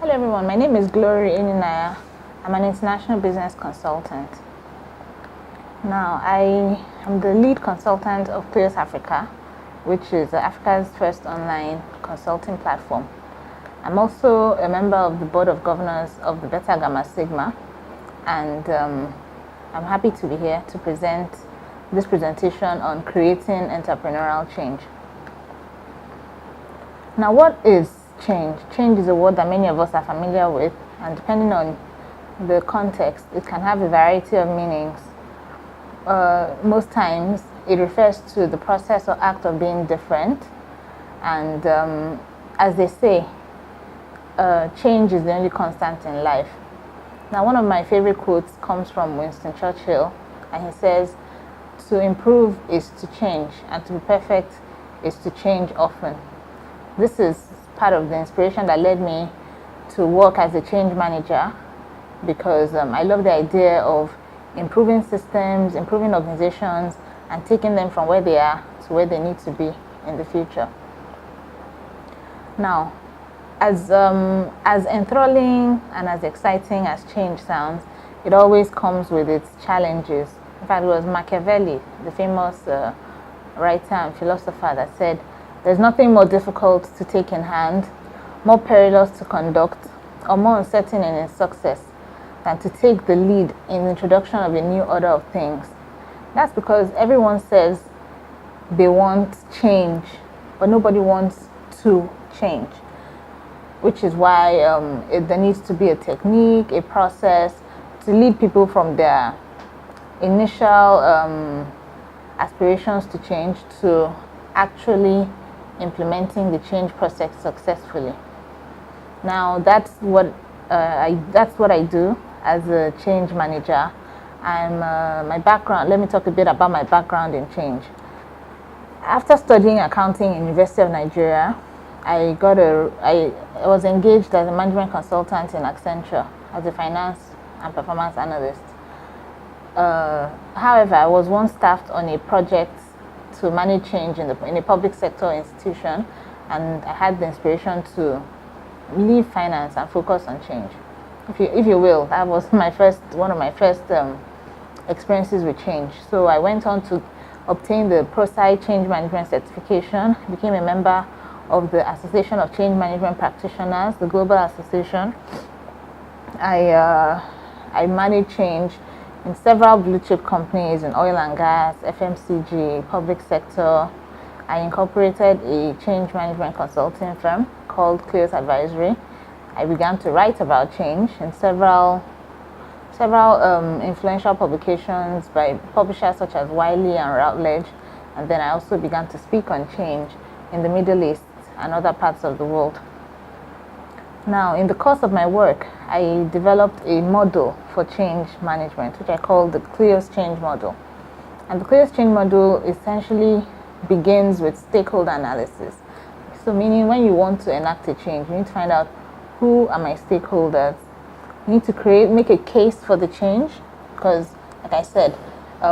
Hello everyone, my name is Glory Ininaya. I'm an international business consultant. Now, I am the lead consultant of Clears Africa, which is Africa's first online consulting platform. I'm also a member of the board of governors of the Beta Gamma Sigma, and I'm happy to be here to present this presentation on creating entrepreneurial change. Now, what is change? Change is a word that many of us are familiar with, and depending on the context, it can have a variety of meanings. Most times, it refers to the process or act of being different, and as they say, change is the only constant in life. Now, one of my favorite quotes comes from Winston Churchill, and he says, "To improve is to change, and to be perfect is to change often." This is part of the inspiration that led me to work as a change manager, because I love the idea of improving systems, improving organizations, and taking them from where they are to where they need to be in the future. Now, as enthralling and as exciting as change sounds, it always comes with its challenges. In fact, it was Machiavelli, the famous writer and philosopher, that said, "There's nothing more difficult to take in hand, more perilous to conduct, or more uncertain in its success than to take the lead in the introduction of a new order of things." That's because everyone says they want change, but nobody wants to change, which is why there needs to be a technique, a process to lead people from their initial aspirations to change to actually implementing the change process successfully. Now, that's what I do as a change manager. My background. Let me talk a bit about my background in change. After studying accounting in University of Nigeria, I was engaged as a management consultant in Accenture as a finance and performance analyst. However, I was once staffed on a project to manage change in a public sector institution, and I had the inspiration to leave finance and focus on change. If you will, that was one of my first experiences with change. So I went on to obtain the ProSci Change Management certification, became a member of the Association of Change Management Practitioners, the global association. I managed change in several blue chip companies in oil and gas, FMCG, public sector. I incorporated a change management consulting firm called Clears Advisory. I began to write about change in several influential publications by publishers such as Wiley and Routledge, and then I also began to speak on change in the Middle East and other parts of the world. Now, in the course of my work, I developed a model for change management, which I call the Clears Change Model. And the Clears Change Model essentially begins with stakeholder analysis. So meaning when you want to enact a change, you need to find out who are my stakeholders. You need to make a case for the change, because, like I said,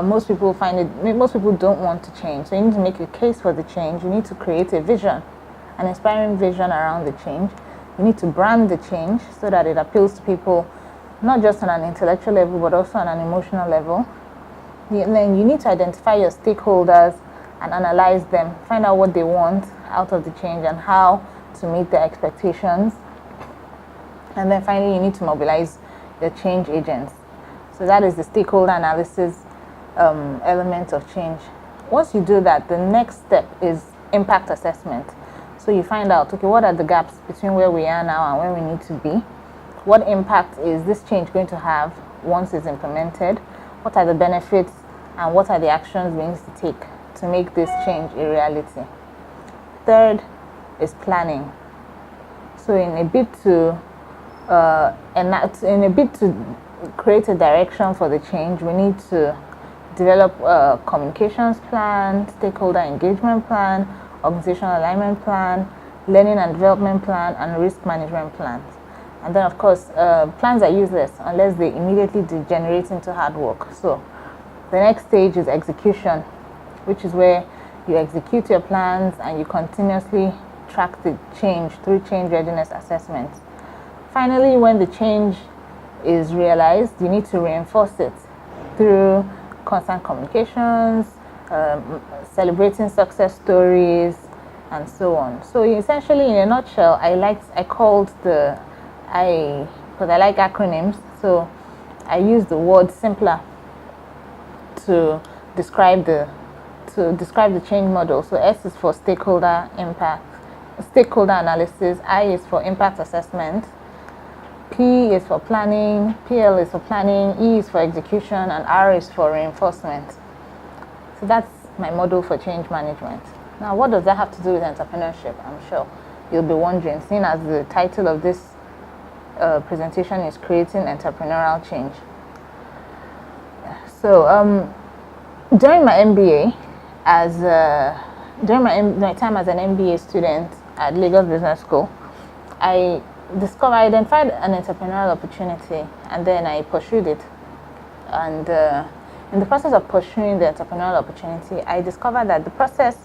most people don't want to change. So you need to make a case for the change. You need to create a vision, an inspiring vision around the change. You need to brand the change so that it appeals to people, not just on an intellectual level, but also on an emotional level. Then you need to identify your stakeholders and analyze them, find out what they want out of the change and how to meet their expectations. And then finally, you need to mobilize your change agents. So that is the stakeholder analysis element of change. Once you do that, the next step is impact assessment. So you find out, okay, what are the gaps between where we are now and where we need to be? What impact is this change going to have once it's implemented? What are the benefits and what are the actions we need to take to make this change a reality? Third is planning. So in a bid to create a direction for the change, we need to develop a communications plan, stakeholder engagement plan, organizational alignment plan, learning and development plan, and risk management plans. And then, of course, plans are useless unless they immediately degenerate into hard work. So the next stage is execution, which is where you execute your plans and you continuously track the change through change readiness assessments. Finally, when the change is realized, you need to reinforce it through constant communications, celebrating success stories, and so on. So essentially, in a nutshell, because I like acronyms, so I use the word simpler to describe the change model. So S is for stakeholder analysis, I is for impact assessment, P is for planning, PL is for planning, E is for execution, and R is for reinforcement. So that's my model for change management. Now, what does that have to do with entrepreneurship? I'm sure you'll be wondering, seeing as the title of this presentation is Creating Entrepreneurial Change. So, during my MBA, during my time as an MBA student at Lagos Business School, I identified an entrepreneurial opportunity, and then I pursued it. And in the process of pursuing the entrepreneurial opportunity, I discovered that the process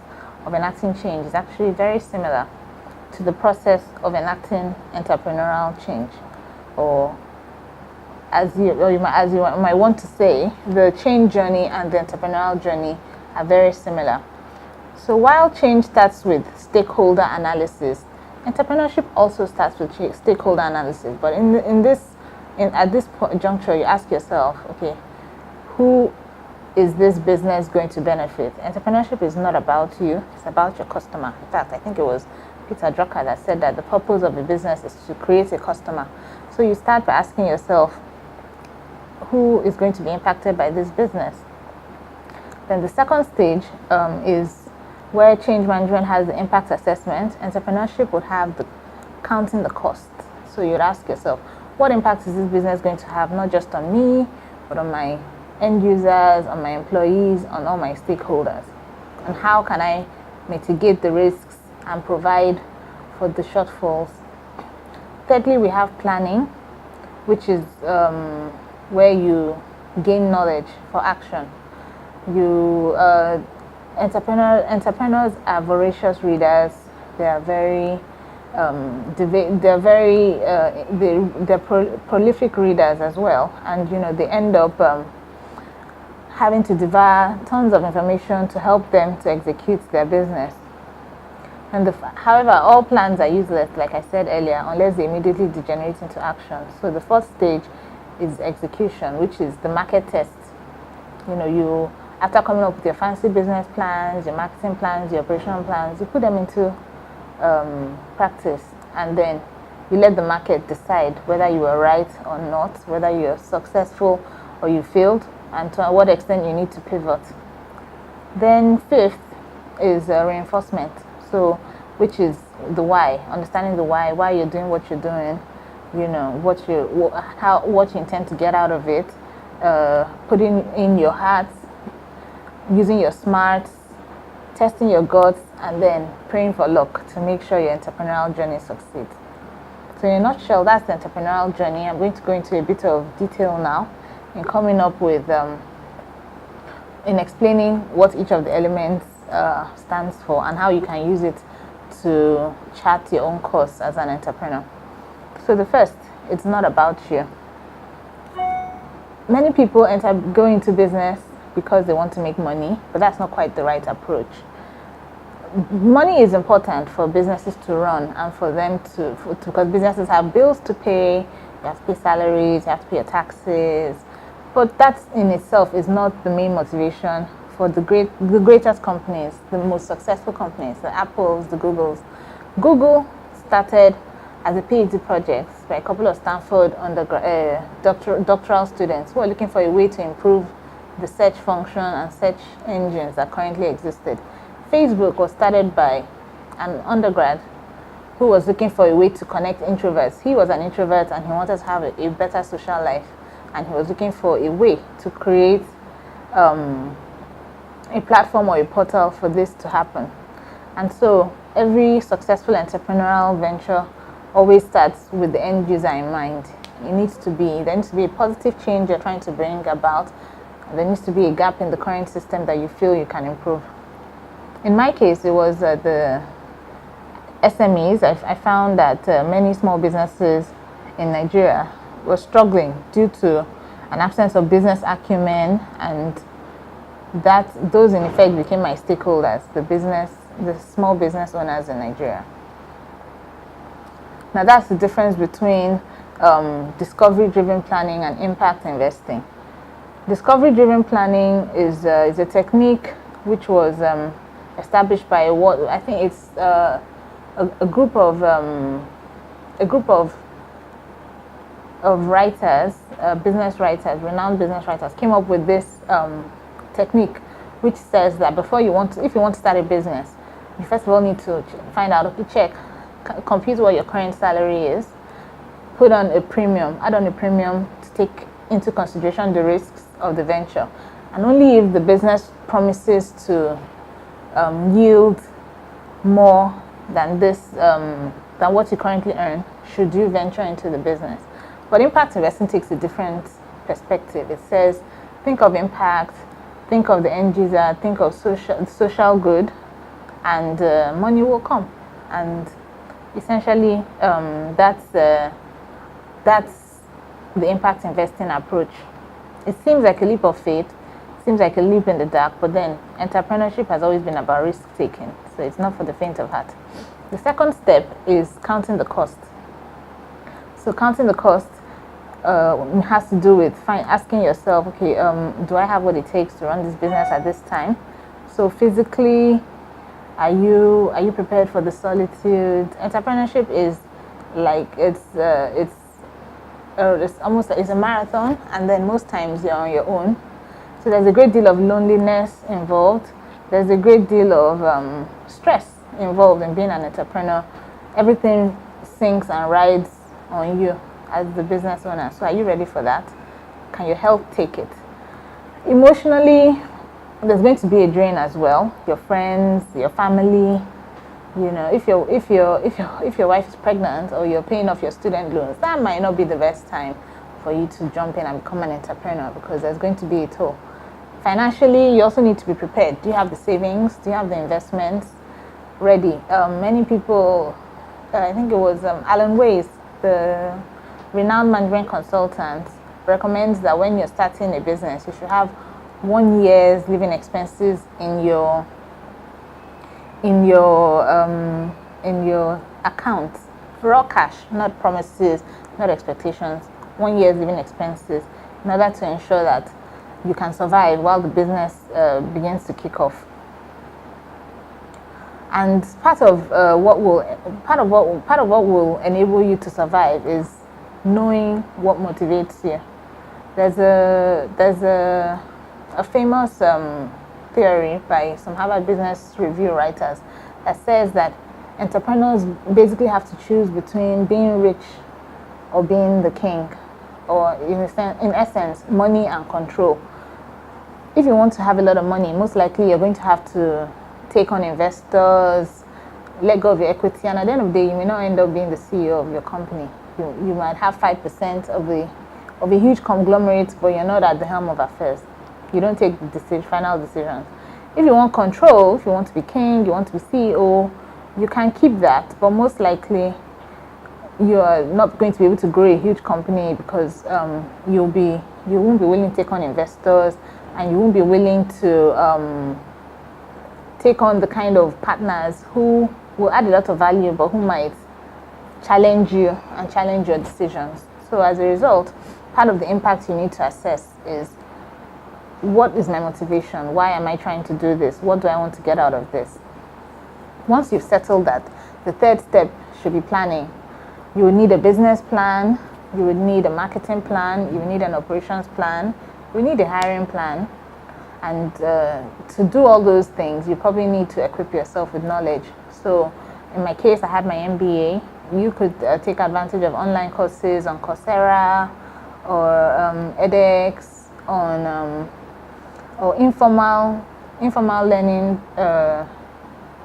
of enacting change is actually very similar to the process of enacting entrepreneurial change, or as you might want to say, the change journey and the entrepreneurial journey are very similar. So while change starts with stakeholder analysis, entrepreneurship also starts with stakeholder analysis. But at this juncture, you ask yourself, okay, who is this business going to benefit? Entrepreneurship is not about you, it's about your customer. In fact, I think it was Peter Drucker that said that the purpose of a business is to create a customer. So you start by asking yourself, who is going to be impacted by this business? Then the second stage is where change management has the impact assessment. Entrepreneurship would have the counting the cost. So you'd ask yourself, what impact is this business going to have, not just on me, but on my end users, on my employees, on all my stakeholders? And how can I mitigate the risks and provide for the shortfalls? Thirdly, we have planning, which is where you gain knowledge for action. Entrepreneurs are voracious readers. They are very prolific readers as well, and they end up having to devour tons of information to help them to execute their business. And however, all plans are useless, like I said earlier, unless they immediately degenerate into action. So the fourth stage is execution, which is the market test. You after coming up with your fancy business plans, your marketing plans, your operational plans, you put them into practice, and then you let the market decide whether you were right or not, whether you're successful or you failed, and to what extent you need to pivot. Then fifth is reinforcement, so which is the why, understanding the why you're doing what you're doing, what you intend to get out of it, putting in your heart, using your smarts, testing your guts, and then praying for luck to make sure your entrepreneurial journey succeeds. So in a nutshell, that's the entrepreneurial journey. I'm going to go into a bit of detail now in coming up with, in explaining what each of the elements stands for and how you can use it to chart your own course as an entrepreneur. So the first, it's not about you. Many people go into business because they want to make money, but that's not quite the right approach. Money is important for businesses to run and for them because businesses have bills to pay, you have to pay salaries, you have to pay your taxes, but that in itself is not the main motivation for the greatest companies, the most successful companies, the Apples, the Googles. Google started as a PhD project by a couple of Stanford doctoral students who are looking for a way to improve the search function and search engines that currently existed. Facebook was started by an undergrad who was looking for a way to connect introverts. He was an introvert and he wanted to have a better social life, and he was looking for a way to create a platform or a portal for this to happen. And so every successful entrepreneurial venture always starts with the end user in mind. There needs to be a positive change you're trying to bring about. There needs to be a gap in the current system that you feel you can improve. In my case, it was the SMEs. I found that many small businesses in Nigeria were struggling due to an absence of business acumen, and that those in effect became my stakeholders, the small business owners in Nigeria. Now that's the difference between discovery-driven planning and impact investing. Discovery-driven planning is a technique which was established by what I think it's a group of writers, business writers, renowned business writers, came up with this technique, which says that if you want to start a business, you first of all need to find out, compute what your current salary is, add on a premium to take into consideration the risks of the venture, and only if the business promises to yield more than what you currently earn should you venture into the business. But impact investing takes a different perspective. It says, think of impact, think of the end user, think of social good, and money will come. And essentially, that's the impact investing approach. It seems like a leap of faith, seems like a leap in the dark, but then entrepreneurship has always been about risk taking, so it's not for the faint of heart. The second step is counting the cost. So counting the cost has to do with asking yourself, okay, do I have what it takes to run this business at this time? So physically, are you prepared for the solitude? Entrepreneurship is like it's a marathon, and then most times you're on your own. So there's a great deal of loneliness involved. There's a great deal of stress involved in being an entrepreneur. Everything sinks and rides on you as the business owner. So are you ready for that? Can your health take it? Emotionally, there's going to be a drain as well. Your friends, your family. You know, if your wife is pregnant or you're paying off your student loans, that might not be the best time for you to jump in and become an entrepreneur, because there's going to be a toll. Financially, you also need to be prepared. Do you have the savings? Do you have the investments ready? Many people, I think it was Alan Weiss, the renowned management consultant, recommends that when you're starting a business, you should have 1 year's living expenses in your account, raw cash, not promises, not expectations. 1 year's living expenses, in order to ensure that you can survive while the business begins to kick off. And part of what will enable you to survive is knowing what motivates you. There's a famous theory by some Harvard Business Review writers that says that entrepreneurs basically have to choose between being rich or being the king, or in essence, money and control. If you want to have a lot of money, most likely you're going to have to take on investors, let go of your equity, and at the end of the day, you may not end up being the CEO of your company. You might have 5% of a huge conglomerate, but you're not at the helm of affairs. You don't take the final decisions. If you want control, if you want to be king, you want to be CEO, you can keep that, but most likely you are not going to be able to grow a huge company, because you won't be willing to take on investors, and you won't be willing to take on the kind of partners who will add a lot of value, but who might challenge you and challenge your decisions. So as a result, part of the impact you need to assess is, what is my motivation? Why am I trying to do this? What do I want to get out of this? Once you've settled that, the third step should be planning. You would need a business plan, you would need a marketing plan, you would need an operations plan, you would need a hiring plan. And to do all those things, you probably need to equip yourself with knowledge. So in my case, I had my MBA. You could take advantage of online courses on Coursera or edX, or informal learning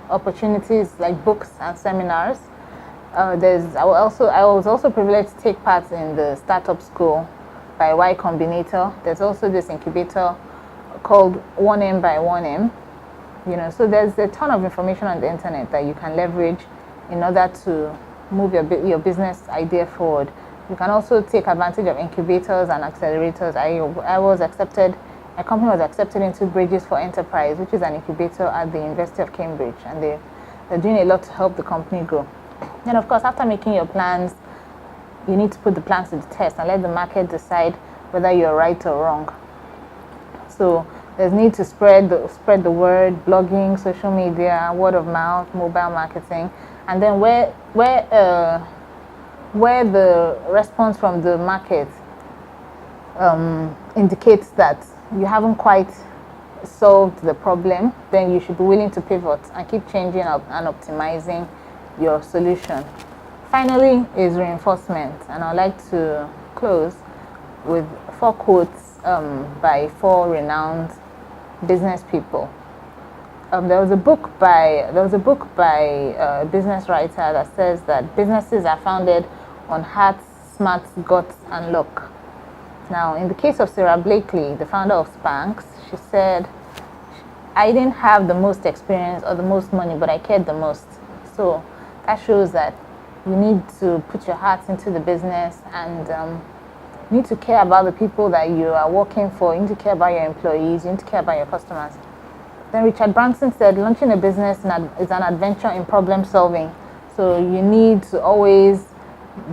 opportunities like books and seminars. I was also privileged to take part in the startup school by Combinator. There's also this incubator called 1M by 1M. So there's a ton of information on the internet that you can leverage in order to move your business idea forward. You can also take advantage of incubators and accelerators. I was accepted, my company was accepted into Bridges for Enterprise, which is an incubator at the University of Cambridge, and they're doing a lot to help the company grow. Then, of course, after making your plans, you need to put the plans to the test and let the market decide whether you're right or wrong. So there's need to spread the word, blogging, social media, word of mouth, mobile marketing, and then where the response from the market indicates that you haven't quite solved the problem, then you should be willing to pivot and keep changing and optimizing your solution. Finally is reinforcement, and I'd like to close with 4 quotes by 4 renowned business people. There was a book by a business writer that says that businesses are founded on heart, smarts, guts, and luck. Now, in the case of Sarah Blakely, the founder of Spanx, she said, "I didn't have the most experience or the most money, but I cared the most." So that shows that you need to put your heart into the business, and you need to care about the people that you are working for. You need to care about your employees. You need to care about your customers. Then Richard Branson said, "Launching a business is an adventure in problem solving." So you need to always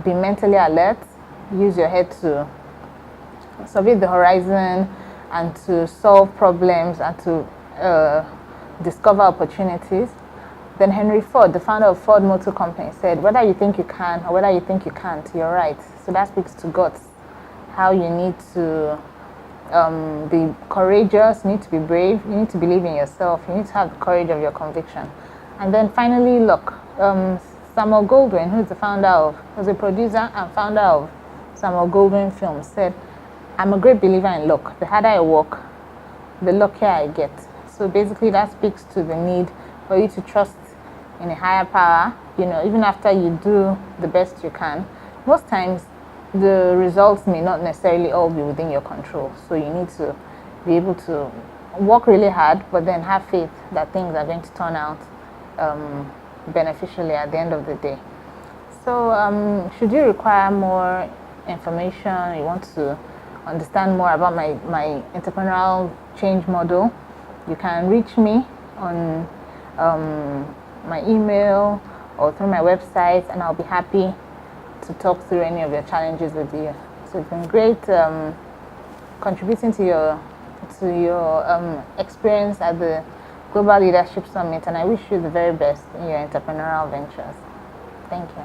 be mentally alert, use your head to survey the horizon and to solve problems and to discover opportunities. Then Henry Ford, the founder of Ford Motor Company, said, "Whether you think you can or whether you think you can't, you're right." So that speaks to guts, how you need to be courageous, you need to be brave, you need to believe in yourself, you need to have the courage of your conviction. And then finally, luck. Samuel Goldwyn, who's a producer and founder of Samuel Goldwyn Films, said, "I'm a great believer in luck. The harder I work, the luckier I get." So basically that speaks to the need for you to trust in a higher power, even after you do the best you can. Most times the results may not necessarily all be within your control. So you need to be able to work really hard, but then have faith that things are going to turn out beneficially at the end of the day. So should you require more information, you want to understand more about my entrepreneurial change model, you can reach me on my email or through my website, and I'll be happy to talk through any of your challenges with you. So it's been great contributing to your experience at the Global Leadership Summit, and I wish you the very best in your entrepreneurial ventures. Thank you.